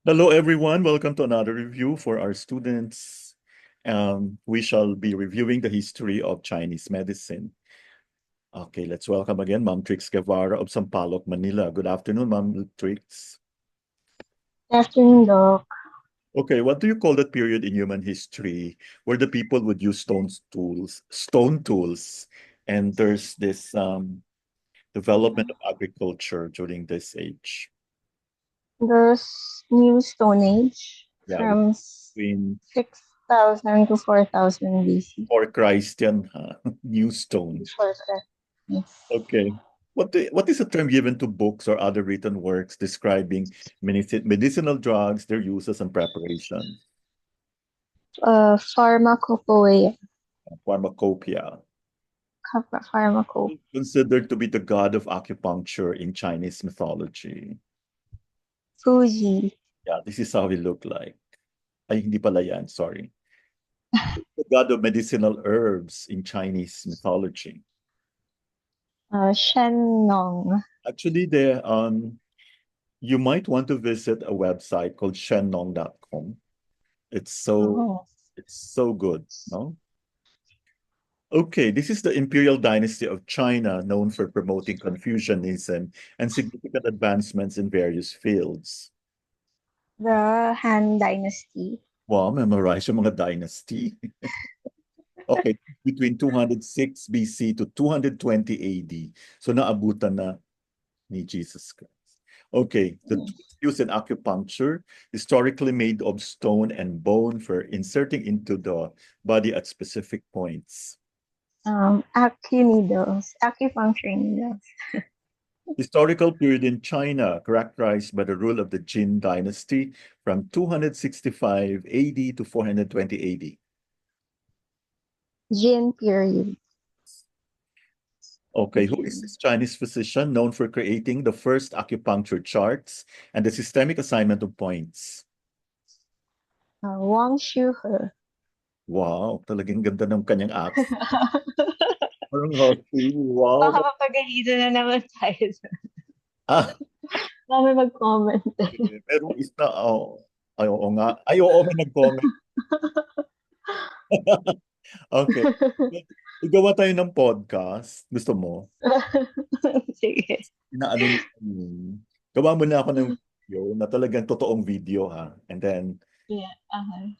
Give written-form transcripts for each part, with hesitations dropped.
Hello, everyone. Welcome to another review for our students. We shall be reviewing the history of Chinese medicine. Okay, let's welcome again Ma'am Trix Guevara of Sampaloc, Manila. Good afternoon, Ma'am Trix. Good afternoon, Doc. Okay, what do you call that period in human history where the people would use stone tools, and there's this development of agriculture during this age? The New Stone Age Yeah, from between 6000 to 4000 BC. or Christian new stone. Before Christ. Yes. Okay. What is a term given to books or other written works describing medicinal drugs, their uses and preparation? Pharmacopoeia. Pharmacopoeia. Pharmacope. Considered to be the god of acupuncture in Chinese mythology. Fuji. Yeah, this is how he looked like. Ay, hindi pala yan, sorry. The god of medicinal herbs in Chinese mythology. Shennong. Actually, you might want to visit a website called shennong.com. It's so Oh. it's so good, no? Okay, this is the imperial dynasty of China, known for promoting Confucianism and significant advancements in various fields. The Han Dynasty. Wow, memorize yung mga dynasty. Okay, between 206 BC to 220 AD. So naabutan na ni Jesus Christ. Okay, the tools used in acupuncture, historically made of stone and bone for inserting into the body at specific points. Needles. Acupuncture needles. Historical period in China characterized by the rule of the Jin dynasty from 265 AD to 420 AD. Jin period. Okay, who is this Chinese physician known for creating the first acupuncture charts and the systemic assignment of points? Wang Shuhe. Wow, talagang ganda ng kanyang accent. Parang husky. Wow. Baka mapagalitan na naman tayo. Ah, Dami mag-comment. merong isa. Oh, ay, oo nga. Ay, oo, may nag-comment. Okay. Igawa tayo ng podcast. Gusto mo? Sige. Inaano ni gawa mo na ako ng video na talagang totoong video ha. And then, Yeah.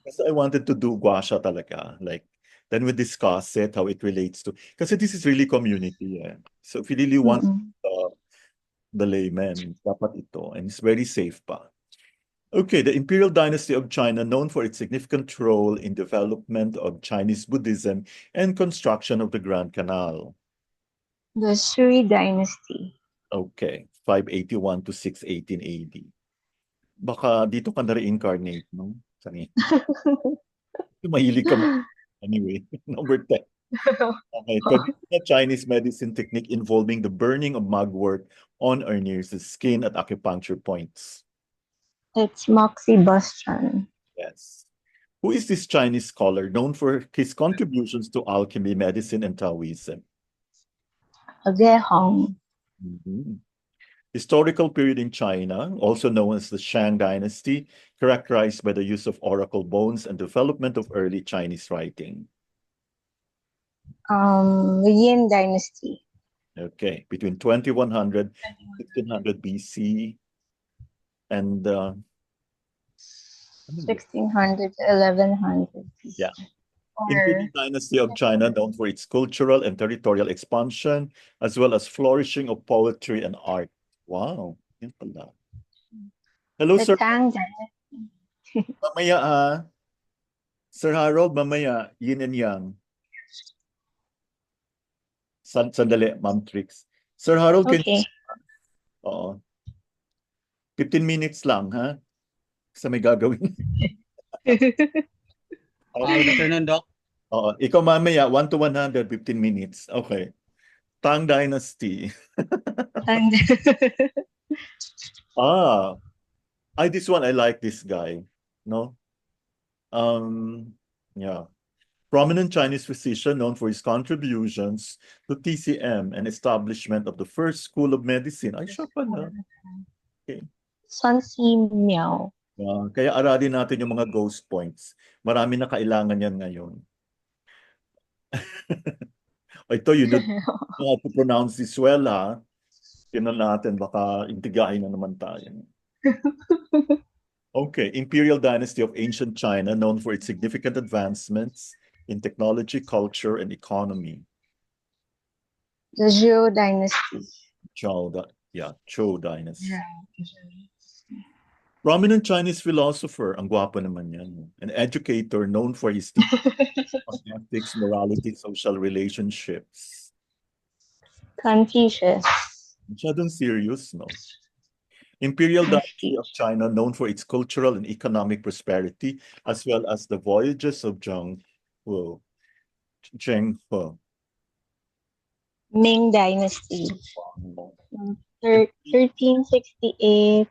kasi I wanted to do gua sha talaga. Like, then we discuss it, how it relates to, kasi this is really community eh. So if you really want Mm-mm. the layman, dapat ito. And it's very safe pa. Okay, the imperial dynasty of China, known for its significant role in development of Chinese Buddhism and construction of the Grand Canal. The Sui Dynasty. Okay, 581 to 618 AD. Baka dito ka na-reincarnate, no? Sani, mahilig ka. Anyway, number 10. Okay, traditional Chinese medicine technique involving the burning of mugwort on or near the skin at acupuncture points. It's Moxibustion. Yes. Who is this Chinese scholar known for his contributions to alchemy, medicine, and Taoism? Ge Hong. Mhm. Historical period in China, also known as the Shang Dynasty, characterized by the use of oracle bones and development of early Chinese writing. The Yin Dynasty. Okay, between 2100, 1600 BC, and 1600 to 1100 BC. yeah, Imperial Or Dynasty of China, known for its cultural and territorial expansion, as well as flourishing of poetry and art. Wow, yun pala. Hello, the sir. Tang Dynasty. Mamaya Sir Harold, mamaya, yin and yang. Sandali, Ma'am Trix. Sir Harold, Okay. oo, 15 minutes lang, ha? Sa may gagawin. Good Okay. afternoon, Doc. Oo, ikaw mamaya, 1 to 100, 15 minutes. Okay. Tang Dynasty. Tang Ah, this one, I like this guy. No? Yeah. Prominent Chinese physician known for his contributions to TCM and establishment of the first school of medicine. Ay, siya pala. Okay. Sun Si Miao. Kaya aralin natin yung mga ghost points. Marami na kailangan yan ngayon. Ito, you know how to pronounce this well, ha? Tingnan natin, baka intigahin na naman tayo. Okay, Imperial Dynasty of Ancient China, known for its significant advancements in technology, culture, and economy. The Zhou dynasty. Zhou Dynasty. Prominent Chinese philosopher, ang gwapo naman yan. An educator known for his teaching on ethics, morality, social relationships. Confucius. Masyadong serious, no? Imperial Dynasty of China, known for its cultural and economic prosperity, as well as the voyages of Zheng He. Ming dynasty. 1368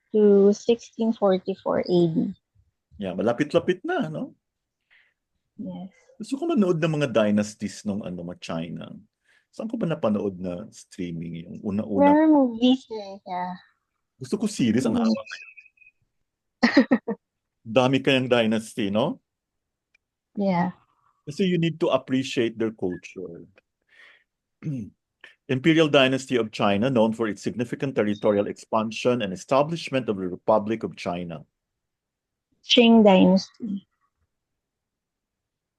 to 1644 AD. Yeah, malapit-lapit na, no? Yes. Gusto ko manood ng mga dynasties nung China. Saan ko ba napanood na streaming yung una-una? There are movies yeah. Gusto ko series, ang haba. Dami kayang dynasty, no? Yeah. Kasi you need to appreciate their culture. Imperial Dynasty of China, known for its significant territorial expansion and establishment of the Republic of China. Qing dynasty.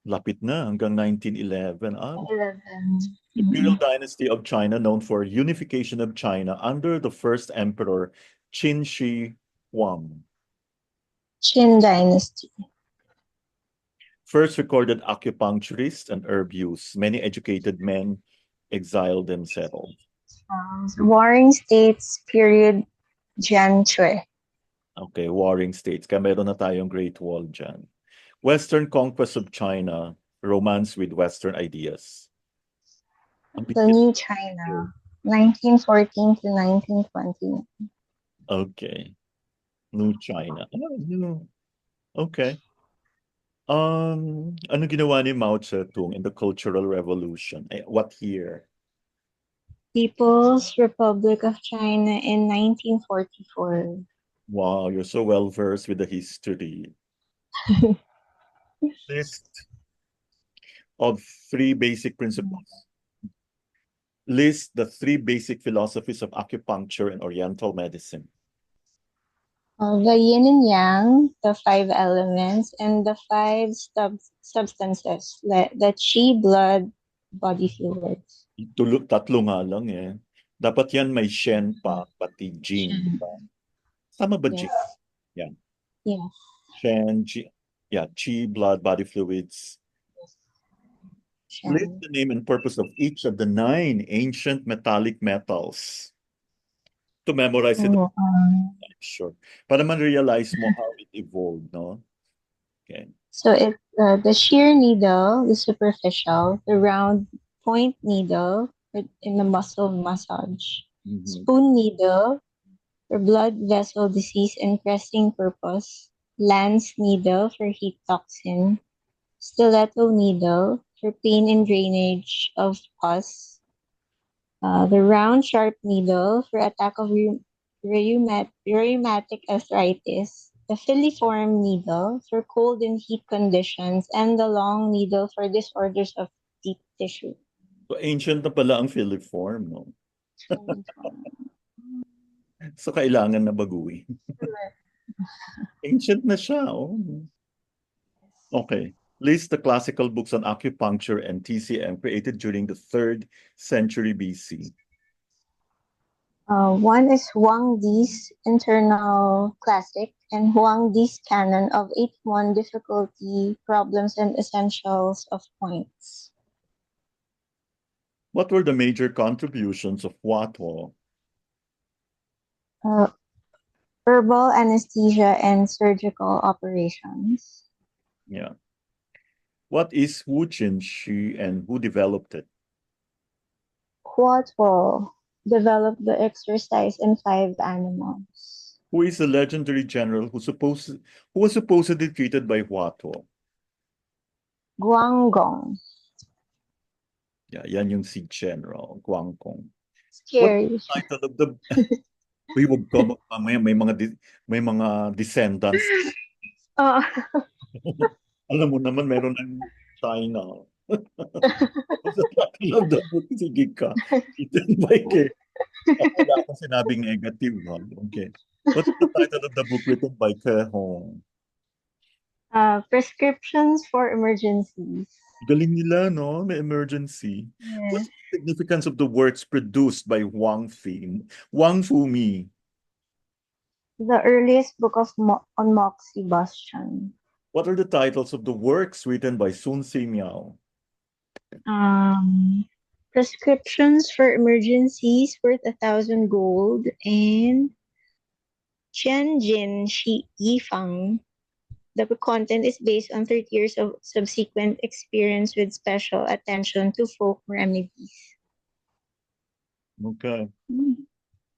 Lapit na, hanggang 1911. 11. Imperial Dynasty of China, known for unification of China under the first emperor, Qin Shi Huang. Qin dynasty. First recorded acupuncturist and herb use. Many educated men exiled themselves. Warring States period, Jian Cui. Okay, warring states. Kaya meron na tayong Great Wall dyan. Western conquest of China, romance with Western ideas. The New China, 1914 to 1920. Okay. New China. Okay. Ano ginawa ni Mao Zedong in the Cultural Revolution? What year? People's Republic of China in 1944. Wow, you're so well versed with the history. List of 3 basic principles. List the 3 basic philosophies of acupuncture and Oriental medicine. The yin and yang, the 5 elements, and the 5 substances, the chi, blood, body fluids. Tatlo nga lang eh. Dapat yan may shen pa, pati jing. Tama ba jing? Yan. Yes. Shen, chi, blood, body fluids. List the name and purpose of each of the 9 ancient metallic metals. To memorize it, sure. Para man realize mo how it evolved, no? Okay. So the shear needle, the superficial, the round point needle in the muscle massage, spoon needle for blood vessel disease and pressing purpose, lance needle for heat toxin, stiletto needle for pain and drainage of pus, the round sharp needle for attack of rheumatic arthritis, the filiform needle for cold and heat conditions, and the long needle for disorders of deep tissue. So ancient na pala ang filiform, no? So kailangan na baguhin. Ancient na siya, oh. Okay. List the classical books on acupuncture and TCM created during the 3rd century BC. One is Huang Di's Internal Classic and Huang Di's Canon of 81 Difficulty, Problems, and Essentials of Points. What were the major contributions of Hua Tuo? Herbal anesthesia and surgical operations. Yeah. What is Wu Jinshi and who developed it? Hua Tuo developed the exercise in 5 animals. Who is the legendary general who was supposedly treated by Hua Tuo? Guanggong. Yeah, yan yung si General Guanggong. Scary. What's the title of the Uy, wag ka, mamaya may mga descendants. Oo. Alam mo naman, meron ng China. Sa title of the book, sige ka. Written by Ke. Ako wala akong sinabing negative, ha? Okay. What's the title of the book written by Ke Hong? Prescriptions for emergencies. Galing nila, no? May emergency. Yes. What's the significance of the works produced by Wang Fumi? The earliest book on moxibustion. What are the titles of the works written by Sun Simiao? Prescriptions for emergencies worth 1,000 gold and Tianjin Shi Yifang. The content is based on 30 years of subsequent experience with special attention to folk remedies. Okay.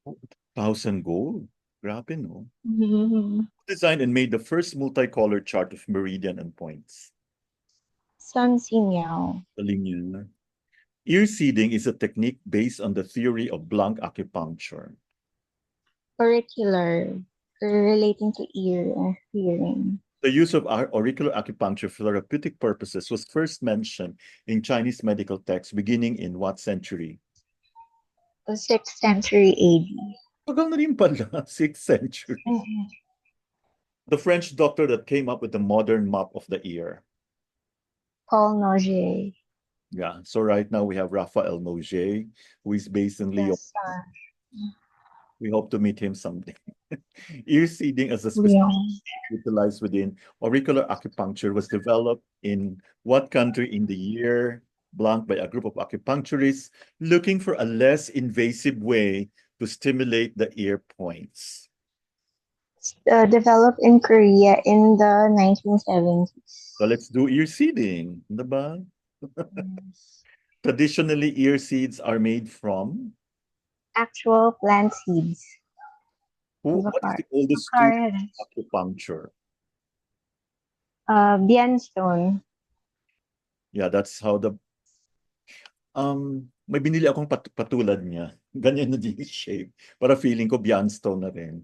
1,000 gold. Grabe, no? Mhm. Designed and made the first multicolored chart of meridian and points. Sun Simiao. Galing yun. Ear seeding is a technique based on the theory of blank acupuncture. Auricular. Relating to ear and hearing. The use of auricular acupuncture for therapeutic purposes was first mentioned in Chinese medical texts beginning in what century? The 6th century AD. Tagal na rin pala, 6th century. Mhm. The French doctor that came up with the modern map of the ear. Paul Nogier. Yeah, so right now we have Raphael Nogier, who is based in Lyon. Yes, We hope to meet him someday. Ear seeding as a specific Lyon. utilized within auricular acupuncture was developed in what country in the year blank by a group of acupuncturists looking for a less invasive way to stimulate the ear points. Developed in Korea in the 1970s. So let's do ear seeding. Diba? Traditionally, ear seeds are made from Actual plant seeds. what is the oldest tool of acupuncture? Bianstone. Yeah, that's how may binili akong patulad niya. Ganyan na din yung shape. Para feeling ko Bianstone na rin.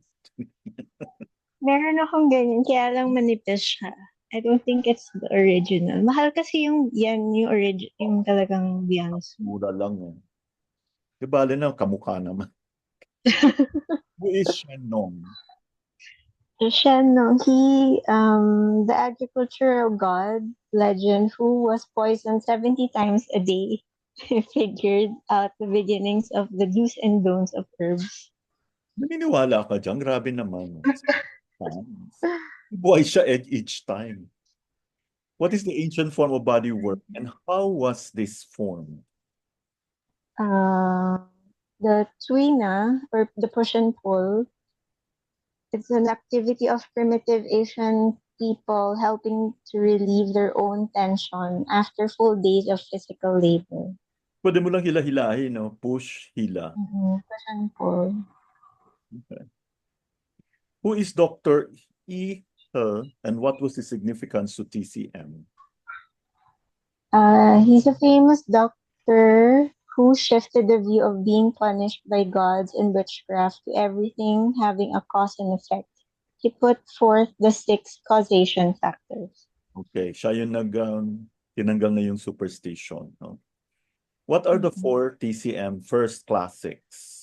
Meron akong ganyan, kaya lang manipis siya. I don't think it's the original. Mahal kasi yung yung talagang Bianstone. Mura lang eh. Di bale na, kamukha naman. Who is Shenong? Shenong, the agricultural god legend who was poisoned 70 times a day, figured out the beginnings of the do's and don'ts of herbs. Naniniwala ka dyan? Grabe naman. Buhay siya each time. What is the ancient form of body work and how was this formed? The Tuina, or the push and pull, it's an activity of primitive Asian people helping to relieve their own tension after full days of physical labor. Pwede mo lang hila-hilahin, no? Push, hila. Push and pull. Okay. Who is Dr. E. He and what was the significance to TCM? He's a famous doctor who shifted the view of being punished by gods in witchcraft to everything having a cause and effect. He put forth the 6 causation factors. Okay, siya yung tinanggal na yung superstition. No? What are the 4 TCM first classics?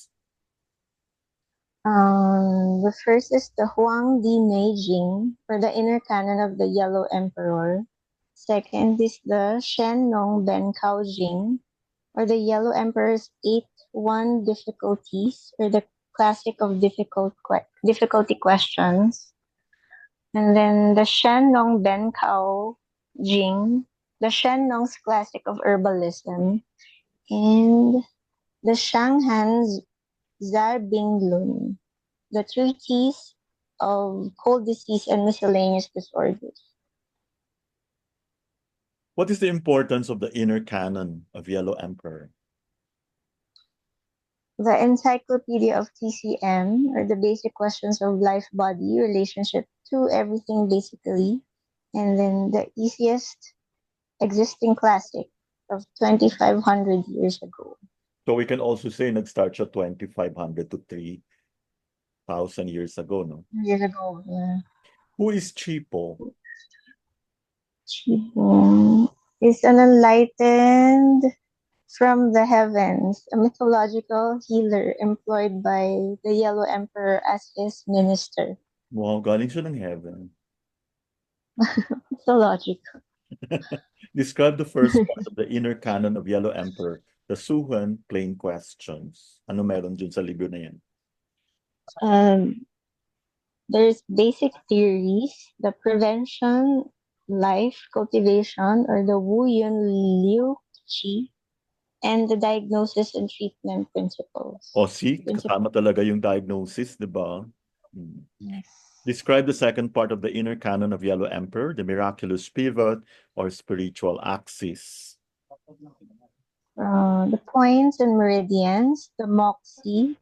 The first is the Huang Di Neijing, for the inner canon of the Yellow Emperor. Second is the Shen Nong Ben Kao Jing, or the Yellow Emperor's 8-1 difficulties, or the classic of difficulty questions. And then the Shen Nong Ben Kao Jing, the Shen Nong's classic of herbalism, and the Shanghan's Zar Bing Lun, the treatise of cold disease and miscellaneous disorders. What is the importance of the inner canon of Yellow Emperor? The Encyclopedia of TCM, or the basic questions of life, body, relationship to everything basically. And then the easiest existing classic of 2,500 years ago. So we can also say nag-start siya 2,500 to 1,000 years ago, no? Years ago. Yeah. Who is Chipo? Chibo is an enlightened from the heavens, a mythological healer employed by the Yellow Emperor as his minister. Wow, galing siya ng heaven. Mythological. Describe the first part of the inner canon of Yellow Emperor, the Suhan Plain Questions. Ano meron dun sa libro na yan? There's basic theories, the prevention, life, cultivation, or the Wu Yun Liu Qi, and the diagnosis and treatment principles. O see, kasama talaga yung diagnosis, di ba? Yes. Describe the second part of the inner canon of Yellow Emperor, the miraculous pivot or spiritual axis. The points and meridians, the moxie,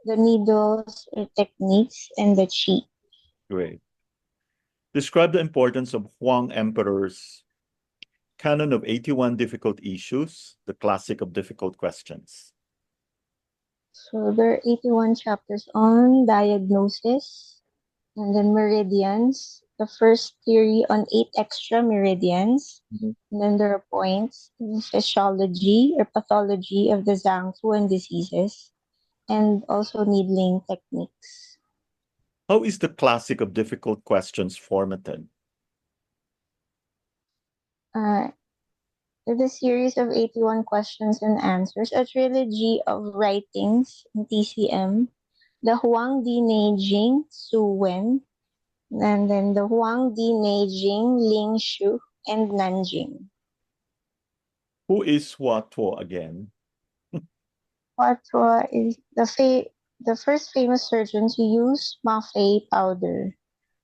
the needles or techniques, and the chi. Great. Describe the importance of Huang Emperor's canon of 81 difficult issues, the classic of difficult questions. So there are 81 chapters on diagnosis, and then meridians, the first theory on 8 extra meridians, and then there are points, physiology or pathology of the Zhangfu and diseases, and also needling techniques. How is the classic of difficult questions formatted? The series of 81 questions and answers, a trilogy of writings in TCM, the Huang Di Neijing Su Wen, and then the Huang Di Neijing Ling Shu, and Nanjing. Who is Hua Tuo again? Hua Tuo is the first famous surgeon to use ma fei powder,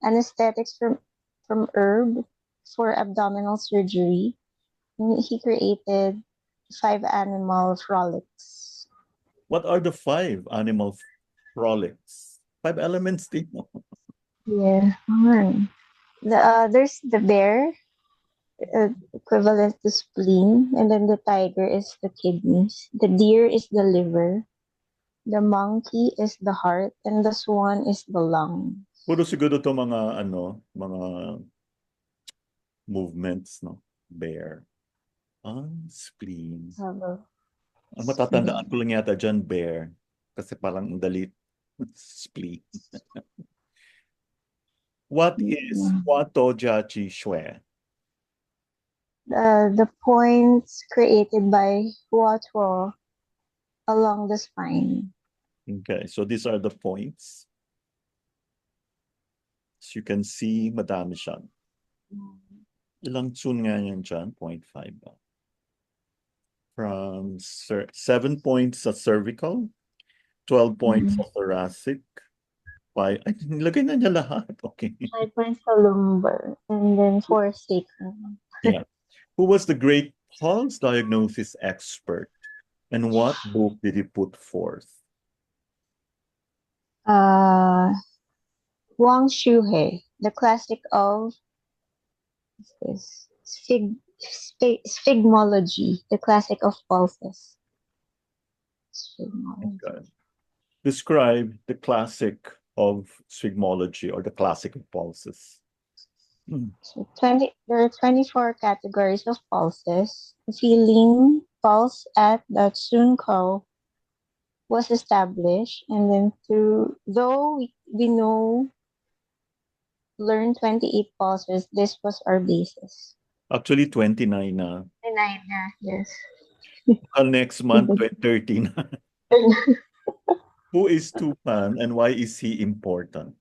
anesthetics from herb for abdominal surgery. He created 5 animal frolics. What are the 5 animal frolics? 5 elements, Tino. Yeah. There's the bear, equivalent to spleen, and then the tiger is the kidneys. The deer is the liver. The monkey is the heart, and the swan is the lung. Puro siguro to mga mga movements, no? Bear. Spleen. Ang matatandaan ko lang yata dyan, bear. Kasi parang dalit. Spleen. What is Hua Tuo Jia Qi Xue? The points created by Hua Tuo along the spine. Okay, so these are the points. As you can see, madami siya. Ilang tsun nga yan dyan? 0.5 ba? From 7 points sa cervical, 12 points sa thoracic, 5, ay, nilagay na niya lahat. Okay. 5 points sa lumbar, and then 4 sacrum. Yeah. Who was the great pulse diagnosis expert? And what book did he put forth? Wang Shuhe, the classic of sphygmology, the classic of pulses. Okay. Describe the classic of sphygmology or the classic of pulses. So there are 24 categories of pulses. The feeling pulse at the Tsunkou was established, and then though we learn 28 pulses, this was our basis. Actually, 29 na. 29 na, yes. Next month, 13. Who is Tupan and why is he important?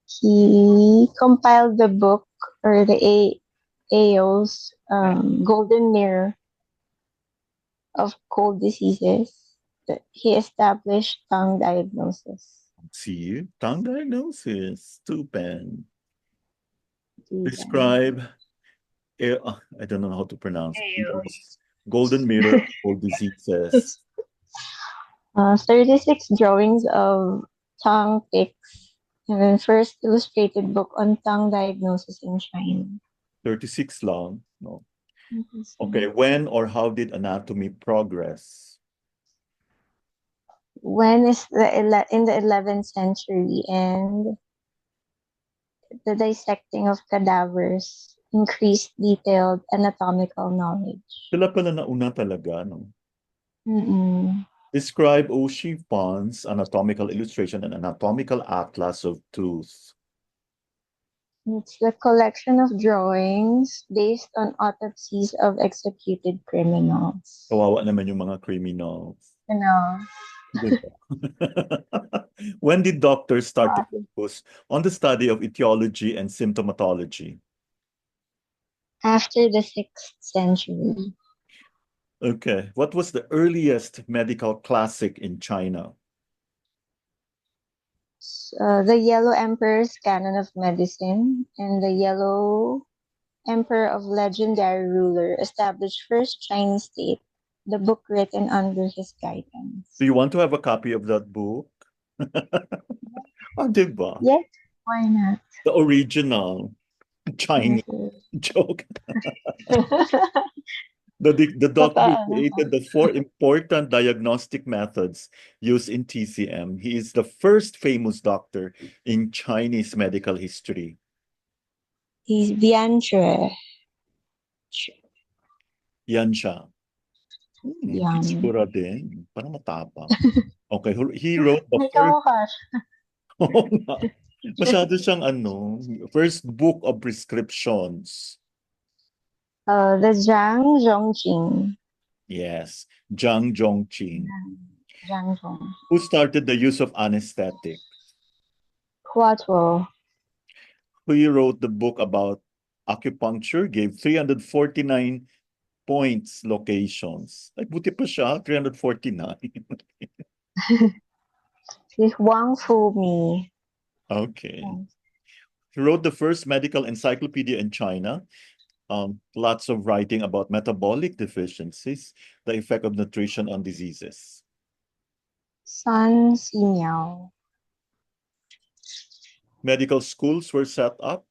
He compiled the book or the AO's Golden Mirror of cold diseases. He established tongue diagnosis. See, tongue diagnosis, Tupan. Describe, I don't know how to pronounce it. Golden Mirror of cold diseases. 36 drawings of tongue picks, and then first illustrated book on tongue diagnosis in China. 36 long, no? Okay, when or how did anatomy progress? When is in the 11th century, and the dissecting of cadavers increased detailed anatomical knowledge. Sila pala nauna talaga, no? Mm-mm. Describe Oshie Pond's anatomical illustration and anatomical atlas of tooth. It's the collection of drawings based on autopsies of executed criminals. Kawawa naman yung mga criminals. You know, Diba? When did doctors start to focus on the study of etiology and symptomatology? after the 6th century. Okay. What was the earliest medical classic in China? The Yellow Emperor's Canon of Medicine and the Yellow Emperor of Legendary Ruler established First Chinese State, the book written under his guidance. Do you want to have a copy of that book? Oh, diba? Yes, why not? The original Chinese joke. The doctor who created the 4 important diagnostic methods used in TCM. He is the first famous doctor in Chinese medical history. He's Bian Chue. Yan siya. Yan. Sigura din. Parang matapang. Okay, he wrote the May first... kamukha siya. Oo nga. Masyado siyang first book of prescriptions. The Zhang Zhongqing. Yes, Zhang Zhongqing. Zhang Zhong. Who started the use of anesthetic? Quattro. Who wrote the book about acupuncture, gave 349 points locations. Ay, buti pa siya, 349. Si Huang Fumi. Okay. He wrote the first medical encyclopedia in China. Lots of writing about metabolic deficiencies, the effect of nutrition on diseases. Sun Simiao. Medical schools were set up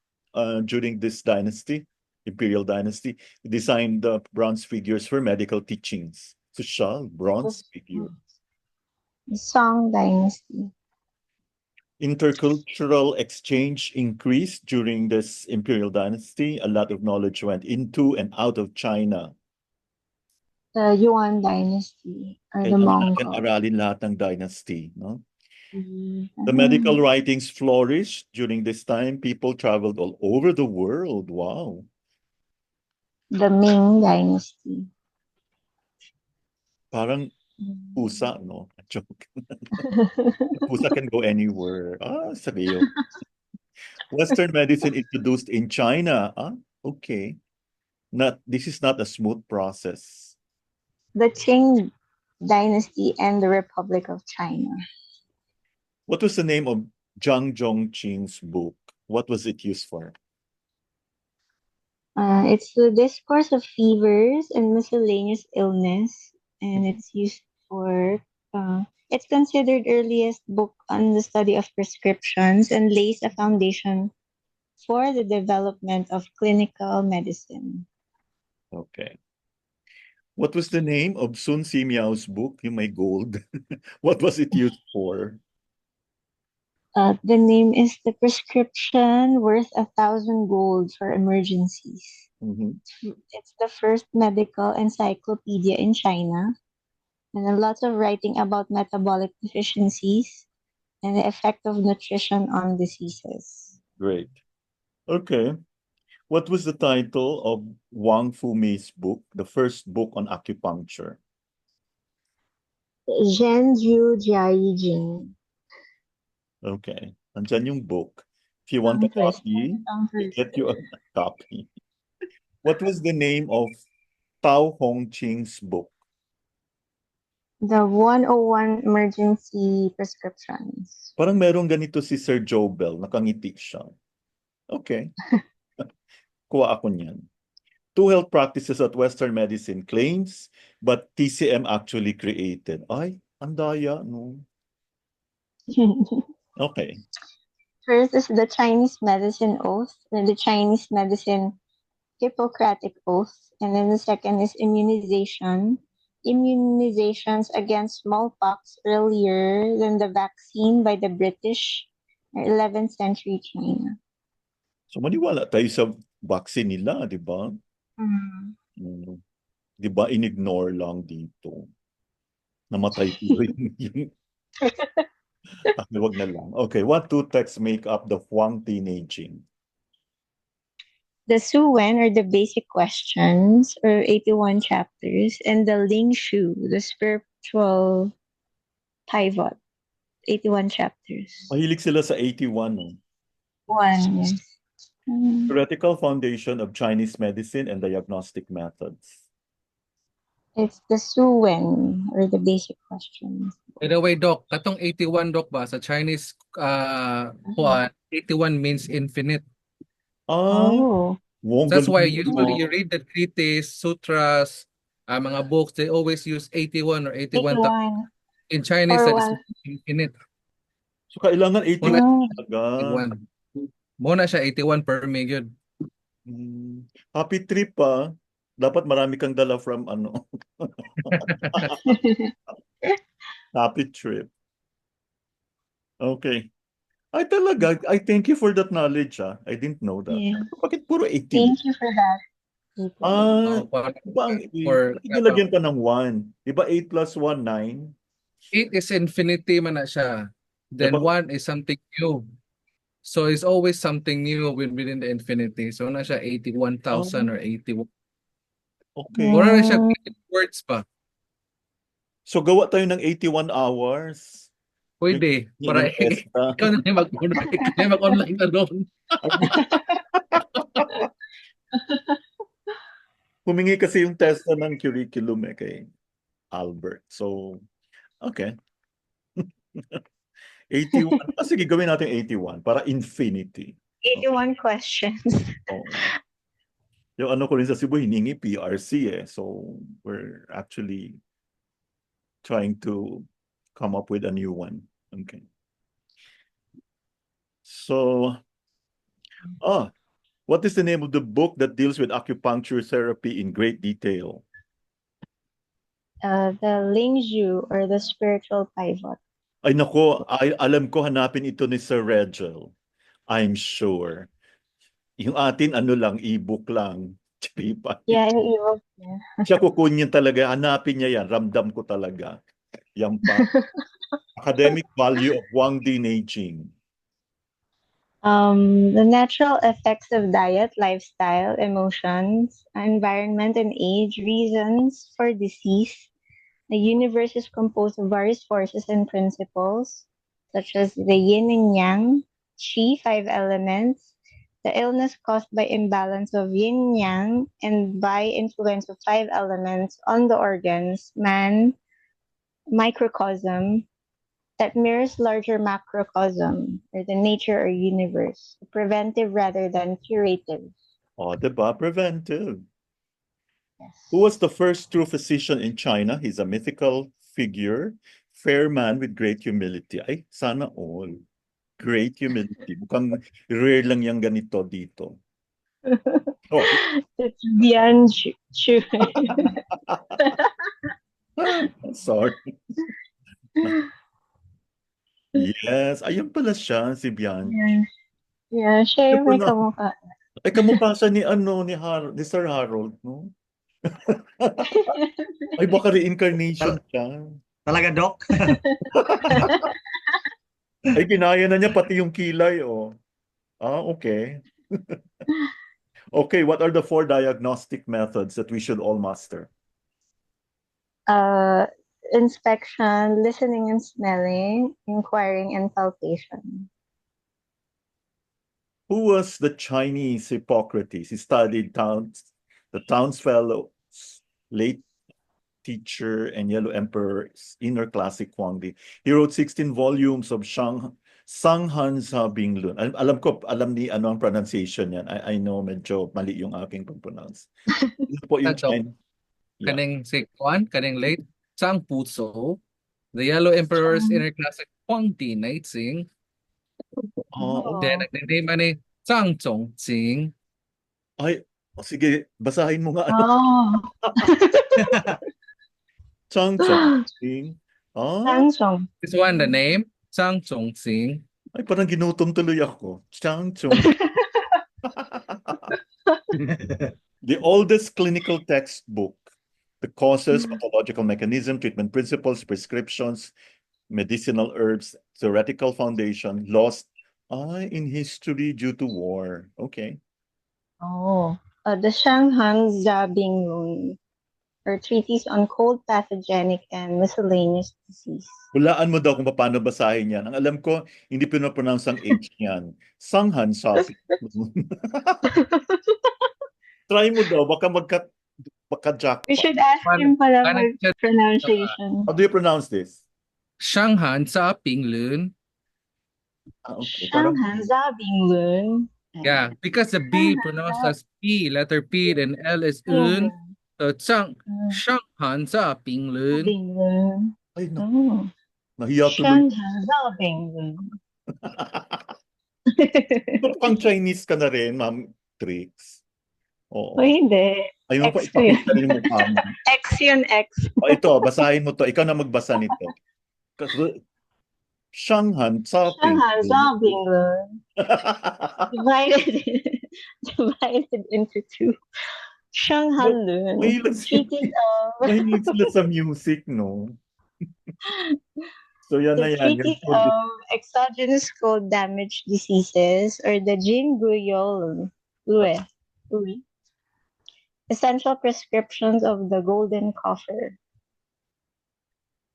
during this dynasty, imperial dynasty. He designed the bronze figures for medical teachings. So siya, bronze figure. Song Dynasty. Intercultural exchange increased during this imperial dynasty. A lot of knowledge went into and out of China. The Yuan Dynasty or the Mongol. Aralin lahat ng dynasty, no? The medical writings flourished during this time. People traveled all over the world. Wow. The Ming Dynasty. Parang pusa, no? Joke. Pusa can go anywhere. Sabiyo. Western medicine introduced in China. Okay. This is not a smooth process. The Qing Dynasty and the Republic of China. What was the name of Zhang Zhongqing's book? What was it used for? It's the discourse of fevers and miscellaneous illness, and it's used for. It's considered earliest book on the study of prescriptions and lays a foundation for the development of clinical medicine. Okay. What was the name of Sun Simiao's book, You May Gold? What was it used for? The name is The Prescription Worth 1,000 Gold for Emergencies. It's the first medical encyclopedia in China, and a lot of writing about metabolic deficiencies and the effect of nutrition on diseases. Great. Okay. What was the title of Wang Fumi's book, the first book on acupuncture? Zhenju Jiaijing. Okay. Nandyan yung book. If you want a copy, we'll get you a copy. What was the name of Tao Hongqing's book? The 101 Emergency Prescriptions. Parang merong ganito si Sir Jobel. Nakangiti siya. Okay. Kuha ako niyan. 2 health practices at Western medicine claims, but TCM actually created. Ay, andaya, no? Okay. First is the Chinese Medicine Oath, then the Chinese Medicine Hippocratic Oath, and then the second is immunization, immunizations against smallpox earlier than the vaccine by the British or 11th century China. So maniwala tayo sa vaccine nila, di ba? Di ba in-ignore lang dito? Namatay tuloy yung wag na lang. Okay, what two texts make up the Huang teenaging? The Su Wen, or the basic questions, or 81 chapters, and the Ling Shu, the spiritual pivot, 81 chapters. Mahilig sila sa 81. No? One, yes. Theoretical foundation of Chinese medicine and diagnostic methods. It's the Su Wen, or the basic questions. By the way, Doc, katong 81, Doc, ba sa Chinese Huan, 81 means infinite. Oh. That's why usually you read the treatise, sutras, mga books, they always use 81 or 81. In Chinese, that is infinite. So kailangan 81 talaga. 81. Muna siya 81 per million. Happy trip pa. Dapat marami kang dala from ano. Happy trip. Okay. Ay talaga, I thank you for that knowledge. I didn't know that. Yeah. Bakit puro 81? Thank you for that. Nilagyan pa ng 1. Diba 8 plus 1, 9? 8 is infinity man na siya. Then 1 is something new. So it's always something new within the infinity. So na siya 81,000 or 81. Okay. Wala na siya words pa. So gawa tayo ng 81 hours. Pwede. Para ikaw na mag-online ka doon. Humingi kasi yung testa ng curriculum kay Albert. So, okay. 81. Sige, gawin natin 81 para infinity. 81 questions. Yung ano ko rin sa Cebu, hiningi PRC So, we're actually trying to come up with a new one. Okay. So, what is the name of the book that deals with acupuncture therapy in great detail? The Ling Shu, or the spiritual pivot. Ay nako, alam ko hanapin ito ni Sir Regel. I'm sure. Yung atin e-book lang. Yeah, yung e-book niya. Siya kukunin talaga, hanapin niya yan. Ramdam ko talaga. Yan pa. Academic value of Huang teenaging. The natural effects of diet, lifestyle, emotions, environment, and age, reasons for disease. The universe is composed of various forces and principles, such as the yin and yang, qi, 5 elements, the illness caused by imbalance of yin yang, and by influence of 5 elements on the organs, man, microcosm, that mirrors larger macrocosm, or the nature or universe, preventive rather than curative. Diba? Preventive. Yes. Who was the first true physician in China? He's a mythical figure, fair man with great humility. Ay, sana all. Great humility. Mukhang rare lang yung ganito dito. It's Bian Chu. Sorry. Yes, ayun pala siya, si Bian. Yeah, siya yung may kamukha. Ay, kamukha siya ni Sir Harold, no? Ay, baka reincarnation siya. Talaga, Doc? Ay, ginaya na niya pati yung kilay, okay. Okay, what are the 4 diagnostic methods that we should all master? Inspection, listening and smelling, inquiring, and palpation. Who was the Chinese Hippocrates? He studied the townsfellow's late teacher and Yellow Emperor's inner classic Huangdi. He wrote 16 volumes of Sanghan sa Binglun. Alam ni ano ang pronunciation yan. I know medyo mali yung aking pag-pronounce. Ito po yung Chinese. Kaning si Juan, kaning late Sang Puso, the Yellow Emperor's inner classic Huangdi Naixing. Then nag-name ni Zhang Zhongqing. Ay, sige, basahin mo nga. Changchongqing. Ah, Samsung. This one, the name, Zhang Zhongxing. ay parang ginutom tuloy ako. Changchong. The oldest clinical textbook, the causes, pathological mechanism, treatment principles, prescriptions, medicinal herbs, theoretical foundation, lost in history due to war. Okay. Oh, the Shanghan Zabing or Treatise on Cold Pathogenic and Miscellaneous Disease. Hulaan mo daw kung paano basahin yan. Ang alam ko, hindi pinopronounce ang H niyan. Sanghan Shopee. Try mo daw, baka We magka-jackpot. should ask Paano- him pala paano for siya- pronunciation. How do you pronounce this? Shanghan sa Pinglun. Okay. Parang, Shanghan Zabing Yeah, because the B pronounced as P, letter P, then L is Un. So Shanghan sa Pinglun. Zabing ay, no, Oh, nahiya tuloy. Shanghan Zabing Ito pang Chinese ka na rin, Ma'am Trix. Oo. O hindi. Ayun pa, X ko yun. ipakita rin yung mukha mo. X yun, X. O ito, basahin mo to. Ikaw na magbasa nito. Kasi, Shanghan sa Shanghan Zabing divided into two. Shanghan Lun. Mahilig sila, Treated of mahilig sila sa music, no? So yan na the yan. treatise of exogenous cold damage diseases or the Jinguyol Lue. Essential prescriptions of the golden coffer.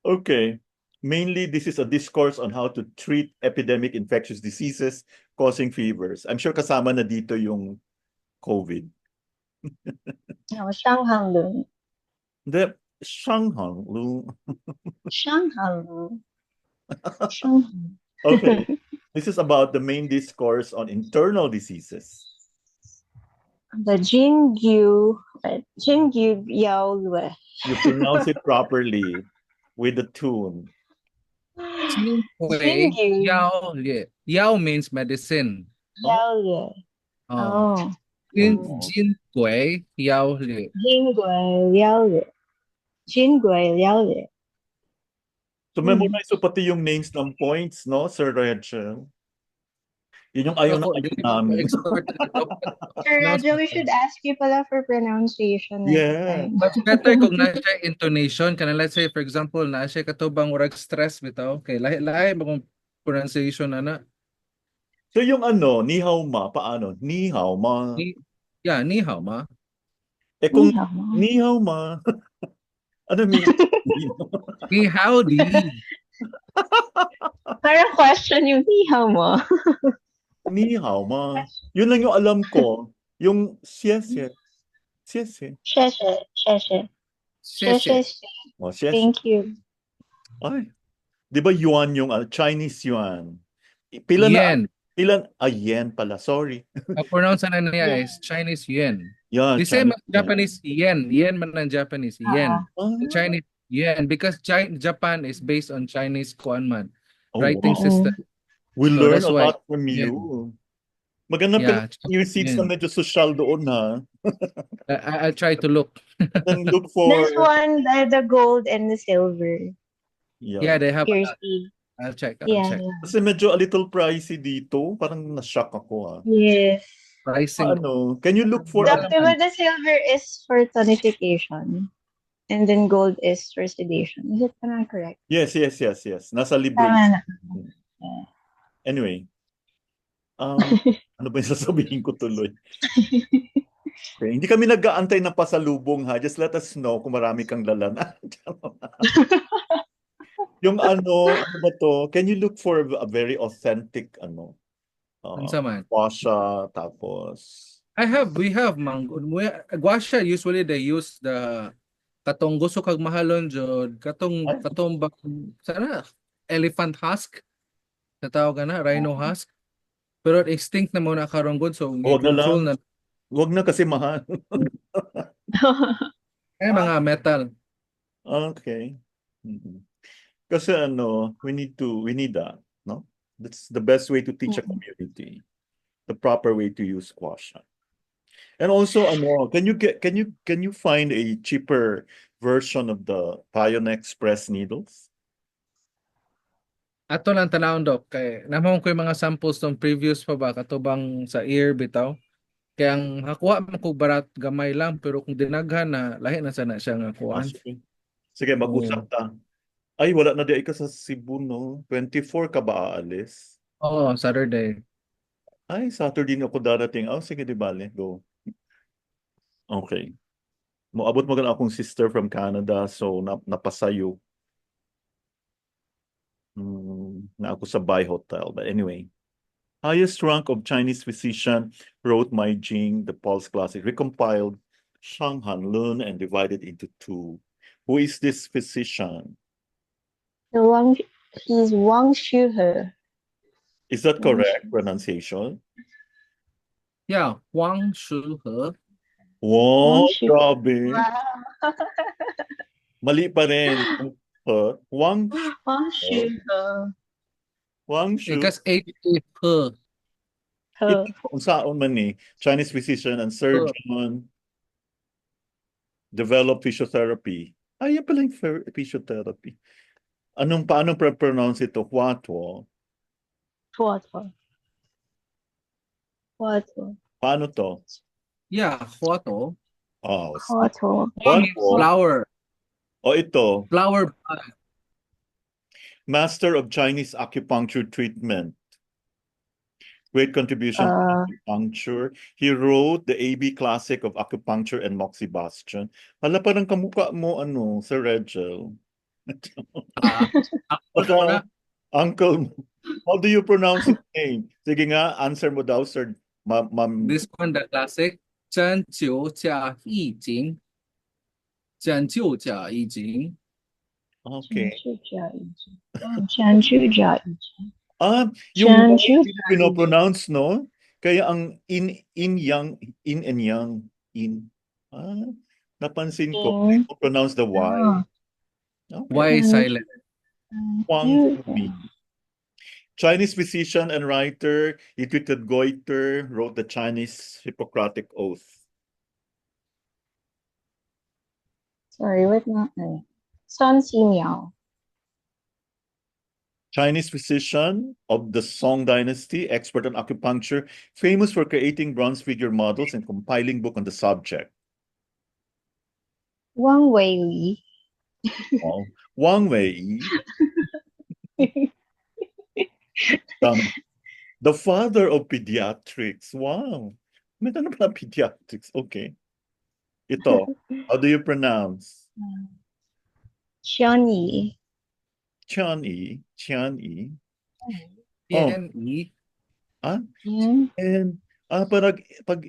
Okay. Mainly, this is a discourse on how to treat epidemic infectious diseases causing fevers. I'm sure kasama na dito yung COVID. No, Shanghan Lun. The Shanghang Lu. Shanghan Lun. Shanghan. Okay. This is about the main discourse on internal diseases. The Jingyu Yao Lue. You pronounce it properly with the tune. Wei Jingyu Yao Lie. Yao means medicine. Yao Lue. Oh. Jin Gui Yao Lie. Jingui Yao Lue. Jingui Yao Lue. So memorize mo pati yung names ng points, no, Sir Rachel? Yun yung ayaw na ayaw namin. Expert. Sir Raja, we should ask you pala for pronunciation next Yeah. time. But better kung na siya intonation. Kana let's say, for example, na siya katubang urag stress bitaw. Okay, lahi ba kung pronunciation ana? So yung ano, ni hao ma, paano? Ni hao ma. Yeah, ni hao ma. Eh kung Ni hao ma. ni hao ma, ano mean? Ni howdy. Parang question yung ni hao mo. Ni hao ma. Yun lang yung alam ko. Yung xie-xie. Xie-xie. Sheshe. Xie. Sheshe. Oh, xie-xie. Thank you. Ay. Di ba yuan yung Chinese yuan? Pila na? Yen. Pila? Yen pala. Sorry. Ang pronounce na niya is Chinese yuan. Yeah, The same as Chinese Japanese yen. Yen man ang Japanese. Yen. yuan. The Chinese yen. Because Japan is based on Chinese kuan man. Oh, Writing wow. system. We So learn that's a why- lot from you. Maganda Yeah, pala yung seats na yen. medyo social doon, ha? I'll try to look. Then look for... There's one, the gold and the silver. Yeah, they have. Here's the... I'll check. Yeah. Kasi medyo a little pricey dito. Parang na-shock ako, ha? Yes. Pricing. Ano? Can you look for... The silver is for tonification. And then gold is for sedation. Is it not correct? Yes. Nasa libro. Tama na. Anyway. Ano ba yung sasabihin ko tuloy? Okay. Hindi kami nag-aantay ng pasalubong, ha? Just let us know kung marami kang lalan. Yung ano ba to? Can you look for a very authentic, Unsa man? Guasha, tapos... We have mango. Guasha, usually they use the katong gusto kag mahalon jud katong sana elephant husk natawag na rhino husk pero extinct na muna karon gud so Wag na control lang. na Wag na kasi mahal. mga metal. Okay. Kasi we need that, no? That's the best way to teach a community. The proper way to use guasha. And also, can you find a cheaper version of the Pioneer Express needles? Ato lang tanawon dok kay namon ko yung mga samples tong previous pa ba katubang sa ear bitaw. Kaya ang hakuha mo ko barat gamay lang pero kung dinaghan na lahi na sana siya nga kuan. Sige. Sige, mag-usap ta. Ay, wala na di ka sa Cebu, no? 24 ka ba aalis? Oo, Saturday. Ay, Saturday na ako darating. Oh, sige, di bale. Go. Okay. Moabot mo akong sister from Canada, so napasayo. Na ako sa Bai Hotel. But anyway, highest rank of Chinese physician wrote My Jing, the Pulse Classic, recompiled Shang Han Lun and divided into two. Who is this physician? He's Wang Shuhe. Is that correct pronunciation? Yeah, Huang Shuhe. Wow, Shuhe. grabe. Wow. Mali pa rin. Wang Wang Shuhe. Shu. Ikas 8 He. Huh. Unsaon man ni Chinese physician and surgeon developed physiotherapy. Ay, yan pala yung physiotherapy. Paano pronounce ito? Huatuo. Huatuo. Huatuo. Paano to? Yeah, Huato. Oh, Huatuo. Huang is flower. O ito, Flower. Master of Chinese Acupuncture Treatment. Great contribution to acupuncture. He wrote the AB Classic of Acupuncture and Moxibustion. Hala, parang kamukha mo, Sir Regel. Baka, Uncle, how do you pronounce his name? Sige nga, answer mo daw, Sir. this one, the classic. 针灸加易经. 针灸加易经. Okay. Yung pinopronounce, no? Kaya ang in and yang, in. Napansin ko, pronounce the Y. Y Okay. silent. Huang Fu. Chinese physician and writer, he treated goiter, wrote the Chinese Hippocratic Oath. Sorry, wait na. Sun Simiao. Chinese physician of the Song Dynasty, expert on acupuncture, famous for creating bronze figure models and compiling book on the subject. Wang Weili. Wow. Wang Wei. The father of pediatrics. Wow. May tanong pala pediatrics. Okay. Ito, how do you pronounce? Xian Yi. Qian Yi. Qian Yi. Tian-yi. And pag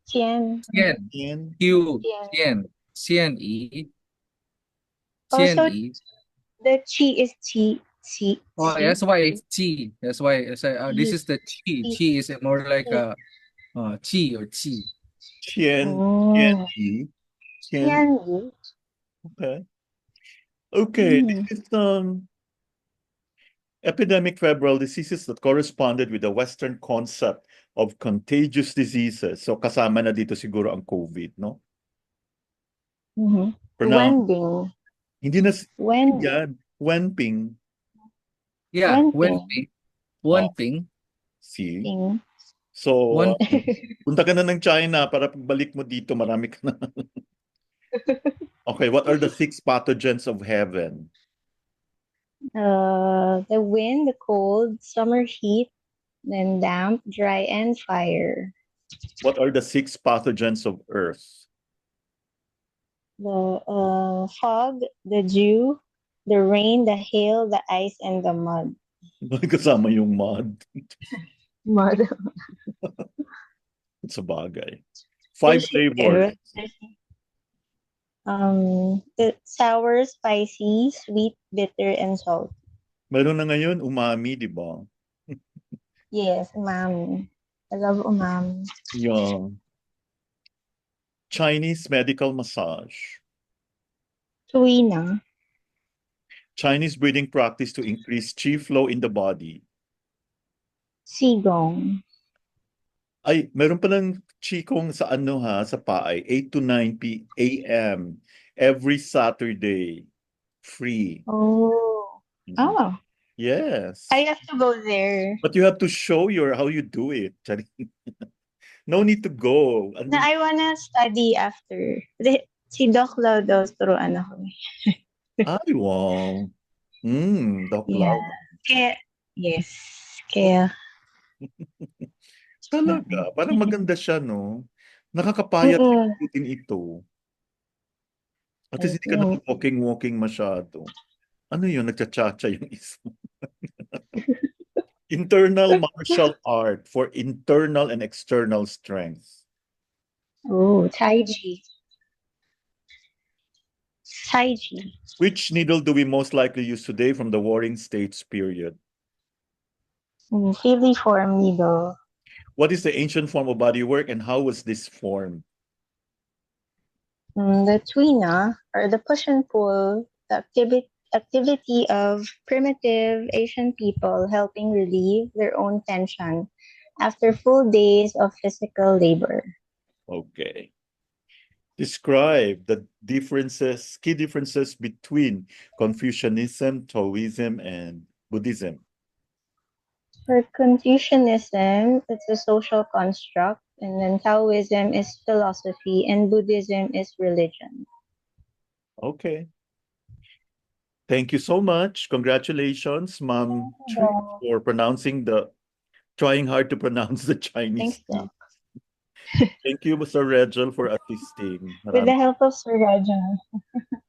Tian. Q. Tian. Xian-yi. Also, Xian-yi. the Qi is Qi. Oh, that's why it's Qi. That's why this is the Qi. Qi is more like a Qi or Qi. Qian Yi. Tian Yi. Okay. Okay. This is epidemic febrile diseases that corresponded with the Western concept of contagious diseases. So kasama na dito siguro ang COVID, no? Wenbing. Hindi na yan. Wenping. Yeah, Wenping. See? Ping. So, punta ka na ng China para pagbalik mo dito, marami ka na. Okay, what are the 6 pathogens of heaven? The wind, the cold, summer heat, then damp, dry, and fire. What are the 6 pathogens of earth? The fog, the dew, the rain, the hail, the ice, and the mud. Kasama yung mud. Mud. It's a bagay. 5 flavors. The sour, spicy, sweet, bitter, and salt. Meron na ngayon, umami, di ba? Yes, umami. I love umami. Yeah. Chinese medical massage. Tuina. Chinese breathing practice to increase qi flow in the body. Qigong. Ay, meron palang chikong sa ano ha, sa PAI, 8 to 9 a.m. every Saturday. Free. Oh. Mhm. Oh. Yes. I have to go there. But you have to show how you do it. Charing. No need to go. Na Andun, I wanna study after. Si Doc Lau daw turuan ako. ay, wow. Doc Yeah. Lau. Kaya, yes. Kaya, Talaga, parang maganda siya, no? Nakakapayat mm-mm. din ito. At I least hindi ka na think. walking masyado. Ano yun? Nagcha-cha-cha yung isa. Internal martial art for internal and external strength. Oh, Tai Chi. Tai Chi. Which needle do we most likely use today from the Warring States period? Filiform needle. What is the ancient form of bodywork and how was this formed? The Tuina, or the push and pull, the activity of primitive Asian people helping relieve their own tension after full days of physical labor. Okay. Describe the key differences between Confucianism, Taoism, and Buddhism. For Confucianism, it's a social construct, and then Taoism is philosophy, and Buddhism is religion. Okay. Thank you so much. Congratulations, Ma'am Trish, for trying hard to pronounce the Chinese Thanks, name. Doc. Thank you, Mr. Regel, for assisting. With the Maraming help of Sir Rajan.